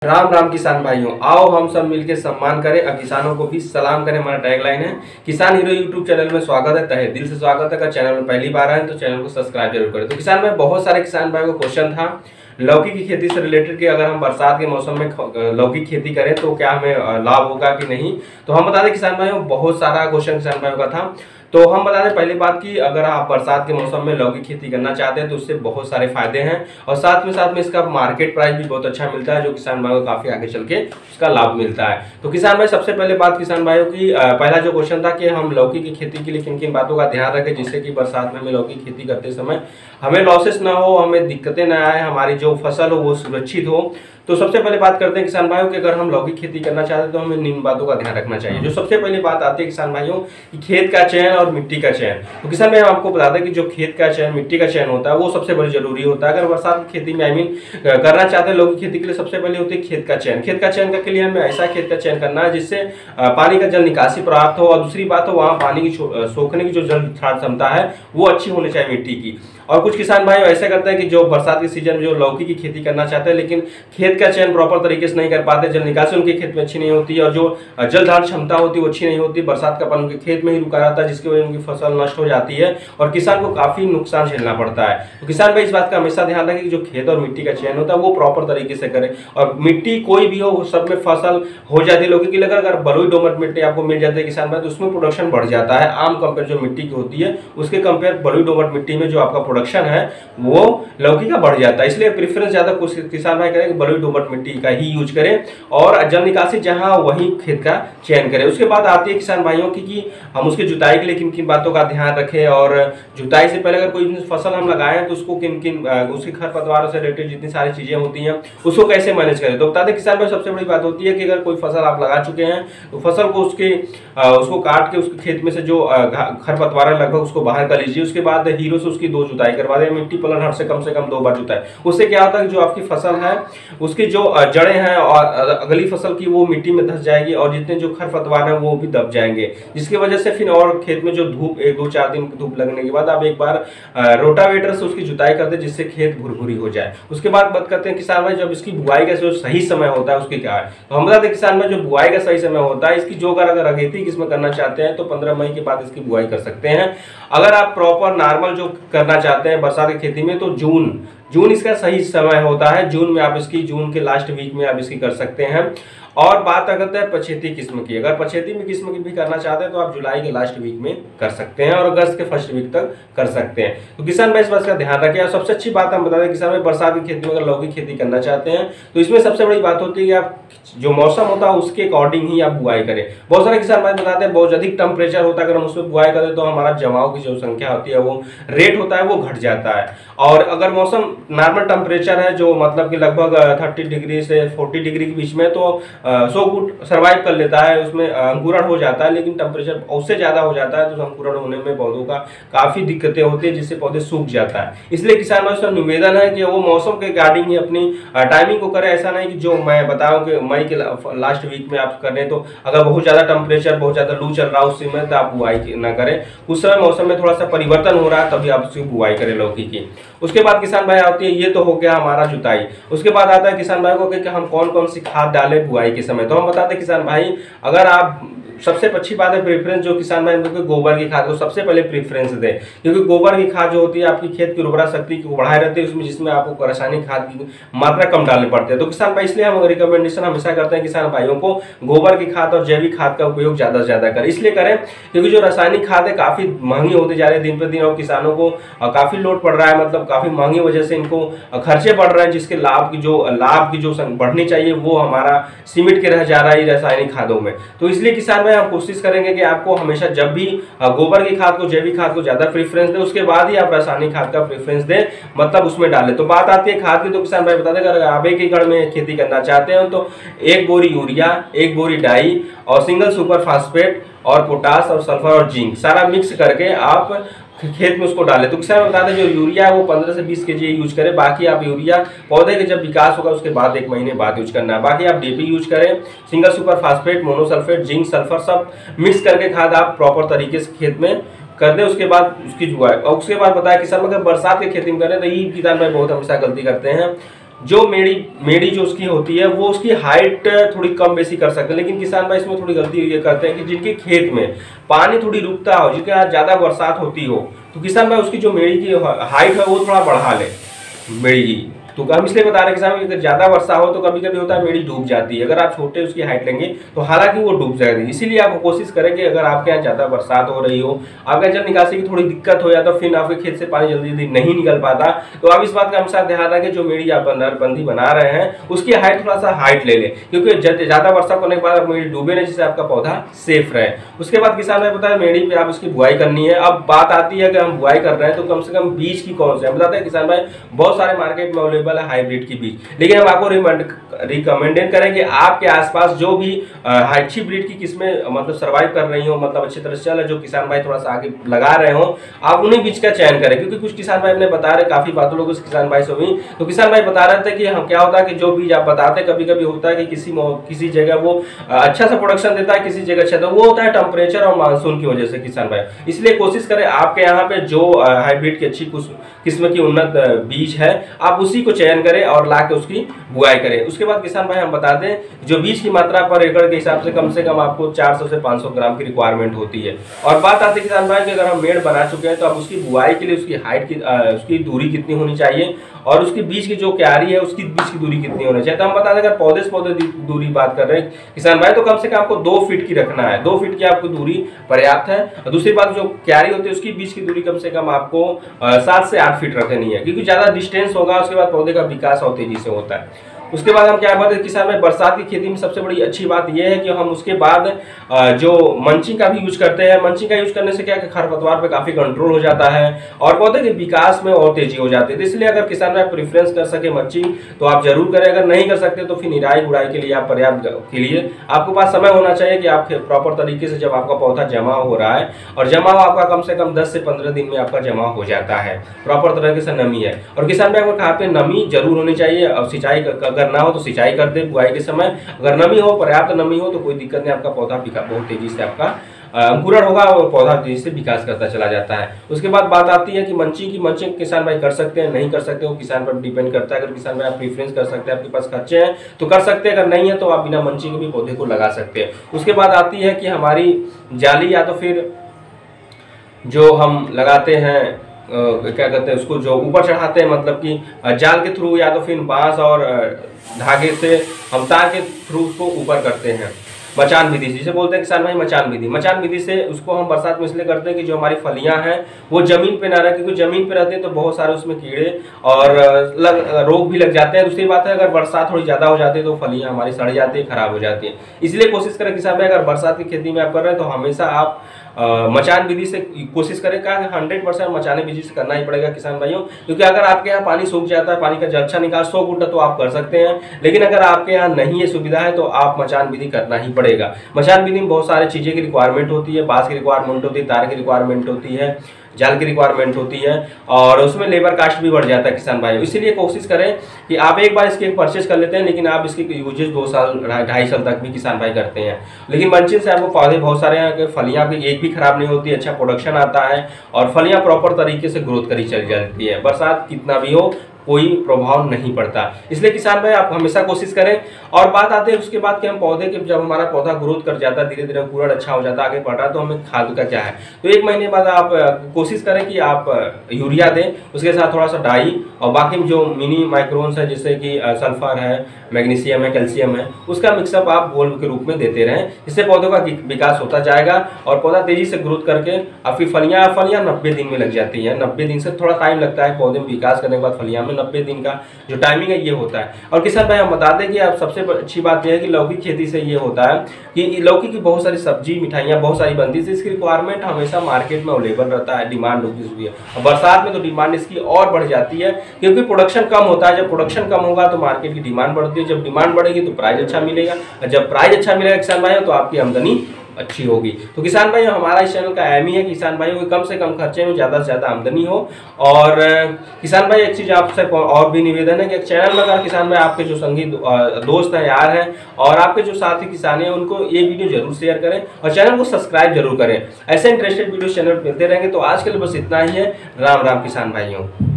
राम राम किसान भाइयों, आओ हम सब मिलकर सम्मान करें और किसानों को भी सलाम करें। हमारा टैगलाइन है किसान हीरो यूट्यूब चैनल में स्वागत है, तहे दिल से स्वागत है। अगर चैनल में पहली बार आए तो चैनल को सब्सक्राइब जरूर करें। तो किसान भाई, बहुत सारे किसान भाई को क्वेश्चन था लौकी की खेती से रिलेटेड कि अगर हम बरसात के मौसम में लौकी की खेती करें तो क्या हमें लाभ होगा कि नहीं। तो हम बता दें किसान भाइयों, बहुत सारा क्वेश्चन किसान भाइयों का था। तो हम बता दें पहली बात कि अगर आप बरसात के मौसम में लौकी खेती करना चाहते हैं तो उससे बहुत सारे फायदे हैं और साथ में इसका मार्केट प्राइस भी बहुत अच्छा मिलता है, जो किसान भाइयों को काफी आगे चल के उसका लाभ मिलता है। तो किसान भाई, सबसे पहले बात किसान भाइयों की, पहला जो क्वेश्चन था कि हम लौकी की खेती के लिए किन किन बातों का ध्यान रखें जिससे कि बरसात में हमें लौकी की खेती करते समय हमें लॉसेस ना हो, हमें दिक्कतें ना आए, हमारी जो फसल हो वो सुरक्षित हो। तो सबसे पहले बात करते हैं किसान भाइयों कि अगर हम लौकी खेती करना चाहते हैं तो हमें निम्न बातों का ध्यान रखना चाहिए। जो सबसे पहली बात आती है किसान भाइयों कि खेत का चयन और मिट्टी का चयन। तो किसान भाई, हम आपको बता दें कि जो खेत का चयन, मिट्टी का चयन होता है वो सबसे बड़ी जरूरी होता है। अगर बरसात की खेती में करना चाहते हैं लौकी खेती के लिए, सबसे पहले होती है खेत का चयन। खेत का चयन के लिए हमें ऐसा खेत का चयन करना है जिससे पानी का जल निकासी प्राप्त हो और दूसरी बात हो वहाँ पानी की सोखने की जो जल क्षमता है वो अच्छी होनी चाहिए मिट्टी की। और कुछ किसान भाई ऐसे करते हैं कि जो बरसात के सीजन में जो लौकी की खेती करना चाहते हैं लेकिन खेत का चयन प्रॉपर तरीके से नहीं कर पाते, जल निकासी उनके खेत में अच्छी नहीं होती और जो जल धारण क्षमता होती है वो अच्छी नहीं होती, बरसात का पानी उनके खेत में ही रुका रहता है जिसकी वजह से उनकी फसल नष्ट हो जाती है और किसान को काफी नुकसान झेलना पड़ता है। तो किसान भाई, इस बात का हमेशा ध्यान रखें कि जो खेत और मिट्टी का चयन होता है वो प्रॉपर तरीके से करें और मिट्टी कोई भी हो सब में फसल हो जाती है लौकी की। अगर बलुई दोमट मिट्टी आपको मिल जाती है किसान भाई तो उसमें प्रोडक्शन बढ़ जाता है। आम कंपेयर जो मिट्टी की होती है उसके कंपेयर बलुई दोमट मिट्टी में जो आपका प्रोडक्शन है वो लौकी का बढ़ जाता है। इसलिए प्रेफरेंस ज्यादा किसान भाई करें कि बलुई दोमट मिट्टी का ही यूज करें और जल निकासी जहां वहीं खेत का चयन करें। उसके बाद आती है किसान भाइयों की कि हम उसकी जुताई के लिए किन किन बातों का ध्यान रखें और जुताई से पहले अगर कोई फसल हम लगाएं तो उसको किन किन उसके खरपतवारों से रिलेटेड जितनी सारी चीजें होती हैं उसको कैसे मैनेज करें। तो बता दें किसान भाई, सबसे बड़ी बात होती है कि अगर कोई फसल आप लगा चुके हैं तो फसल को उसको काट के उसके खेत में से जो खरपतवार है लगभग उसको बाहर कर लीजिए। उसके बाद हीरो से उसकी 2 जुताई करवा दें, मिट्टी पलट हर से कम 2 बार जुताई। उससे क्या होता है कि जो आपकी फसल है उसकी जो जड़ें हैं और अगली फसल की वो मिट्टी में धंस जाएगी और जितने जो खरपतवार हैं वो भी दब जाएंगे, जिसकी वजह से फिर और खेत में जो धूप 1-2-4 दिन धूप लगने के बाद आप एक बार रोटावेटर से उसकी जुताई कर दें जिससे खेत भुरभुरी हो जाए। उसके बाद बात करते हैं किसान भाई, जब इसकी बुआई का जो सही समय होता है उसकी क्या है। तो हम बताते हैं किसान भाई, जो बुआई का सही समय होता है इसकी जो अगर अगेती किस्म करना चाहते हैं तो 15 मई के बाद इसकी बुआई कर सकते हैं। अगर आप प्रॉपर नॉर्मल जो करना चाहते हैं बरसात की खेती में तो जून इसका सही समय होता है। जून में आप इसकी, जून के लास्ट वीक में आप इसकी कर सकते हैं। और बात करते हैं पछेती किस्म की, अगर पछेती में किस्म की भी करना चाहते हैं तो आप जुलाई के लास्ट वीक में कर सकते हैं और अगस्त के फर्स्ट वीक तक कर सकते हैं। तो किसान भाई, इस बात का ध्यान रखें। और सबसे अच्छी बात हम बता दें किसान भाई, बरसात की खेती में अगर लौकी खेती करना चाहते हैं तो इसमें सबसे बड़ी बात होती है कि आप जो मौसम होता है उसके अकॉर्डिंग ही आप बुआई करें। बहुत सारे किसान भाई बताते हैं बहुत अधिक टेम्परेचर होता है, अगर हम उसमें बुआई करें तो हमारा जमाव की जो संख्या होती है वो रेट होता है वो घट जाता है। और अगर मौसम नॉर्मल टेम्परेचर है जो मतलब कि लगभग 30 डिग्री से 40 डिग्री के बीच में तो 100 फुट सर्वाइव कर लेता है, उसमें अंकुरण हो जाता है। लेकिन टेम्परेचर उससे ज्यादा हो जाता है तो अंकुरण होने में पौधों का काफी दिक्कतें होती है जिससे पौधे सूख जाता है। इसलिए किसान भाई से निवेदन है कि वो मौसम के अकॉर्डिंग ही अपनी टाइमिंग को करे। ऐसा नहीं कि जो मैं बताऊं कि मई के लास्ट वीक में आप करें तो अगर बहुत ज्यादा टेम्परेचर, बहुत ज्यादा लू चल रहा है उस समय तो आप बुआई ना करें। उस समय मौसम में थोड़ा सा परिवर्तन हो रहा है तभी आप उसकी बुआई करें लौकी की। उसके बाद किसान भाई आती है, ये तो हो गया हमारा जुताई। उसके बाद आता है किसान भाई को कि हम कौन कौन सी खाद डालें बुआई के समय। तो हम बताते हैं किसान भाई, अगर आप सबसे अच्छी बात है प्रेफरेंस जो किसान भाई को गोबर की खाद को सबसे पहले प्रेफरेंस दें, क्योंकि गोबर की खाद जो होती है आपकी खेत की उर्वरा शक्ति को बढ़ाए रहती है उसमें, जिसमें आपको रासायनिक खाद की मात्रा कम डालनी पड़ती है। तो किसान भाई इसलिए हम रिकमेंडेशन हमेशा करते हैं किसान भाइयों को गोबर की खाद और जैविक खाद का उपयोग ज्यादा से ज्यादा करें। इसलिए करें क्योंकि जो रासायनिक खाद है काफी महंगी होती जा रही है दिन पर दिन और किसानों को काफी लोड पड़ रहा है, मतलब काफी महंगी वजह से इनको खर्चे बढ़ रहे हैं जिसके लाभ की जो बढ़नी चाहिए वो हमारा सीमित के रह जा रहा है रासायनिक खादों में। तो इसलिए किसान भाई हम कोशिश करेंगे कि आपको हमेशा जब भी गोबर की खाद को, जैविक खाद को ज्यादा प्रेफरेंस दें, उसके बाद ही आप रासायनिक खाद का प्रेफरेंस दें, मतलब उसमें डालें। तो बात आती है खाद की, तो किसान भाई बता दें अगर आप 1 एकड़ में खेती करना चाहते हैं तो 1 बोरी यूरिया, 1 बोरी डाई और सिंगल सुपर फास्फेट और पोटास और सल्फर और जिंक सारा मिक्स करके आप खेत में उसको डालें। तो किसान बता दें जो यूरिया है वो 15 से 20 kg यूज करें। बाकी आप यूरिया पौधे के जब विकास होगा उसके बाद 1 महीने बाद यूज करना है। बाकी आप डीपी यूज करें, single super phosphate, monosulphate, zinc, sulphur सब मिक्स करके खाद आप प्रॉपर तरीके से खेत में कर दे। उसके बाद उसकी जुआई और उसके बाद बताया किसान अगर बरसात की खेती में करें तो ये किसान भाई बहुत हमेशा गलती करते हैं जो मेड़ी जो उसकी होती है वो उसकी हाइट थोड़ी कम बेसी कर सकते हैं, लेकिन किसान भाई इसमें थोड़ी गलती ये करते हैं कि जिनके खेत में पानी थोड़ी रुकता हो, जिनके यहाँ ज़्यादा बरसात होती हो, तो किसान भाई उसकी जो मेड़ी की हाइट है वो थोड़ा बढ़ा ले मेड़ी की। तो हम इसलिए बता रहे हैं किसान भाई, अगर ज़्यादा वर्षा हो तो कभी कभी होता है मेड़ी डूब जाती है। अगर आप छोटे उसकी हाइट लेंगे तो हालांकि वो डूब जाएगी। इसीलिए आप कोशिश करें कि अगर आपके यहाँ ज़्यादा बरसात हो रही हो, आपके जल निकासी की थोड़ी दिक्कत हो या तो फिर आपके खेत से पानी जल्दी जल्दी नहीं निकल पाता, तो आप इस बात का हमेशा ध्यान रखें जो मेड़ी आप नरबंदी बना रहे हैं उसकी हाइट थोड़ा सा हाइट ले लें, क्योंकि ज़्यादा वर्षा होने के बाद मेड़ी डूबे नहीं, जिससे आपका पौधा सेफ रहे। उसके बाद किसान भाई बताया मेड़ी पे आप उसकी बुआई करनी है। अब बात आती है कि हम बुआई कर रहे हैं तो कम से कम बीज की कौन से, हम बताते हैं किसान भाई बहुत सारे मार्केट में अवेलेबल है हाइब्रिड की, लेकिन हम आपको रिकमेंडेड करें कि आपके आसपास जो भी अच्छी ब्रीड की किस्में मतलब सर्वाइव कर रही हो, मतलब अच्छी तरह से चल, जो किसान भाई थोड़ा सा आगे लगा रहे हो, आप उन्हीं बीज का चयन करें। क्योंकि कुछ किसान भाई अपने बता रहे, काफी बातों लोग किसान भाई से हुई, तो किसान भाई बता रहे थे कि हम क्या होता है कि जो बीज आप बताते हैं कभी कभी होता है कि किसी जगह वो अच्छा सा प्रोडक्शन देता है, किसी जगह अच्छा, तो वो होता है टेम्परेचर और मानसून की वजह से किसान भाई। इसलिए कोशिश करें आपके यहाँ पे जो हाइब्रिड की अच्छी किस्म की उन्नत बीज है आप उसी को चयन करें और ला के उसकी बुआई करें। उसके बाद किसान भाई हम बता दें जो बीज की मात्रा पर एकड़ के हिसाब से कम आपको 400 से 500 ग्राम की रिक्वायरमेंट होती है। और बात आती है किसान भाई कि अगर हम मेड़ बना चुके हैं तो अब उसकी बुआई के लिए उसकी हाइट की उसकी दूरी कितनी होनी चाहिए और उसकी बीज की जो क्यारी है उसकी बीज की दूरी कितनी होनी चाहिए। तो हम बता दें अगर पौधे से पौधे दूरी बात कर रहे हैं किसान भाई तो कम से कम आपको 2 फीट की रखना है, 2 फीट की आपको दूरी पर्याप्त है। और दूसरी बात जो क्यारी होती है उसकी बीज की दूरी कम से कम आपको 7 से 8 फीट रखनी है, क्योंकि ज्यादा डिस्टेंस होगा उसके बाद पौधे का विकास और तेजी से होता है। उसके बाद हम क्या बात है किसान में बरसात की खेती में सबसे बड़ी अच्छी बात यह है कि हम उसके बाद जो मंचिंग का भी यूज करते हैं। मंचिंग का यूज करने से क्या है खरपतवार पे काफी कंट्रोल हो जाता है और पौधे के विकास में और तेजी हो जाती है। तो इसलिए अगर किसान भाई प्रेफरेंस कर सके मंचिंग तो आप जरूर करें, अगर नहीं कर सकते तो फिर निराई गुड़ाई के लिए आप पर्याप्त के लिए आपके पास समय होना चाहिए कि आप प्रॉपर तरीके से जब आपका पौधा जमा हो रहा है, और जमा आपका कम से कम 10 से 15 दिन में आपका जमा हो जाता है, प्रॉपर तरीके से नमी है। और किसान भाई को कहा पे नमी जरूर होनी चाहिए। और सिंचाई अगर ना हो तो सिंचाई कर दे बुआई के समय, अगर नमी हो पर्याप्त नमी हो तो कोई दिक्कत नहीं, आपका पौधा बहुत तेजी से आपका अंकुरण होगा और पौधा तेजी से विकास करता चला जाता है। उसके बाद बात आती है कि मंचिंग किसान भाई कर सकते हैं नहीं कर सकते, वो किसान पर डिपेंड करता है। अगर किसान भाई आप प्रेफरेंस कर सकते हैं, आपके पास खर्चे हैं तो कर सकते हैं, अगर नहीं है तो आप बिना मंचिंग के भी पौधे को लगा सकते हैं। उसके बाद आती है कि हमारी जाली या तो फिर जो हम लगाते हैं क्या कहते हैं उसको जो ऊपर चढ़ाते हैं, मतलब कि जाल के थ्रू या तो फिर बांस और धागे से हम तार के थ्रू उसको ऊपर करते हैं। मचान विधि जिसे बोलते हैं किसान भाई मचान विधि से उसको हम बरसात में इसलिए करते हैं कि जो हमारी फलियां हैं वो जमीन पे ना रहे, क्योंकि जमीन पे रहते हैं तो बहुत सारे उसमें कीड़े और रोग भी लग जाते हैं। दूसरी बात है अगर बरसात थोड़ी ज्यादा हो जाती है तो फलियां हमारी सड़ जाती है, खराब हो जाती है। इसलिए कोशिश करें किसान भाई अगर बरसात की खेती में आप कर रहे हैं तो हमेशा आप मचान विधि से कोशिश करें। क्या 100% मचाने विधि से करना ही पड़ेगा किसान भाइयों, क्योंकि अगर आपके यहाँ पानी सूख जाता है, पानी का अच्छा निकाल 100 फुट तो आप कर सकते हैं, लेकिन अगर आपके यहाँ नहीं है सुविधा है तो आप मचान विधि करना ही पड़ेगा। मचान विधि में बहुत सारी चीजें की रिक्वायरमेंट होती है, बांस की रिक्वायरमेंट होती है, तार की रिक्वायरमेंट होती है, जाल की रिक्वायरमेंट होती है और उसमें लेबर कास्ट भी बढ़ जाता है किसान भाई। इसीलिए कोशिश करें कि आप एक बार इसके परचेज कर लेते हैं, लेकिन आप इसकी यूजेज 2 साल 2.5 साल तक भी किसान भाई करते हैं। लेकिन मंचिंग से आपको फायदे बहुत सारे हैं, फलियां भी एक भी खराब नहीं होती, अच्छा प्रोडक्शन आता है और फलियां प्रॉपर तरीके से ग्रोथ करी चली जाती है, बरसात कितना भी हो कोई प्रभाव नहीं पड़ता। इसलिए किसान भाई आप हमेशा कोशिश करें। और बात आते हैं उसके बाद कि हम पौधे के जब हमारा पौधा ग्रोथ कर जाता है, धीरे धीरे अंकुरण अच्छा हो जाता है, आगे बढ़ रहा है, तो हमें खाद का क्या है, तो 1 महीने बाद आप कोशिश करें कि आप यूरिया दें, उसके साथ थोड़ा सा डाई और बाकी जो मिनी माइक्रोन्स है जैसे कि सल्फर है, मैग्नीशियम है, कैल्शियम है, उसका मिक्सअप आप घोल के रूप में देते रहें। इससे पौधों का विकास होता जाएगा और पौधा तेजी से ग्रोथ करके आपकी फलियां 90 दिन में लग जाती है। 90 दिन से थोड़ा टाइम लगता है पौधे में विकास करने के बाद, फलियां में 90 दिन का जो टाइमिंग है ये होता है। और किसान भाई हम बता दें कि अब सबसे अच्छी बात यह है कि लौकी खेती से ये होता है कि लौकी की बहुत सारी सब्जी मिठाइयाँ बहुत सारी बनती है, इसकी रिक्वायरमेंट हमेशा मार्केट में अवेलेबल रहता है, डिमांड होती है। और बरसात में तो डिमांड इसकी और बढ़ जाती है, क्योंकि प्रोडक्शन कम होता है। जब प्रोडक्शन कम होगा तो मार्केट की डिमांड बढ़ती है, जब डिमांड बढ़ेगी तो प्राइस अच्छा मिलेगा, और जब प्राइस अच्छा मिलेगा किसान भाई तो आपकी आमदनी अच्छी होगी। तो किसान भाई हमारा इस चैनल का एम ही है कि किसान भाइयों को कम से कम खर्चे में ज़्यादा से ज़्यादा आमदनी हो। और किसान भाई एक चीज़ आपसे और भी निवेदन है कि चैनल में अगर किसान भाई आपके जो संगी दोस्त हैं, यार हैं और आपके जो साथी किसान हैं उनको ये वीडियो जरूर शेयर करें और चैनल को सब्सक्राइब जरूर करें। ऐसे इंटरेस्टेड वीडियो चैनल मिलते रहेंगे। तो आज के लिए बस इतना ही है। राम राम किसान भाइयों।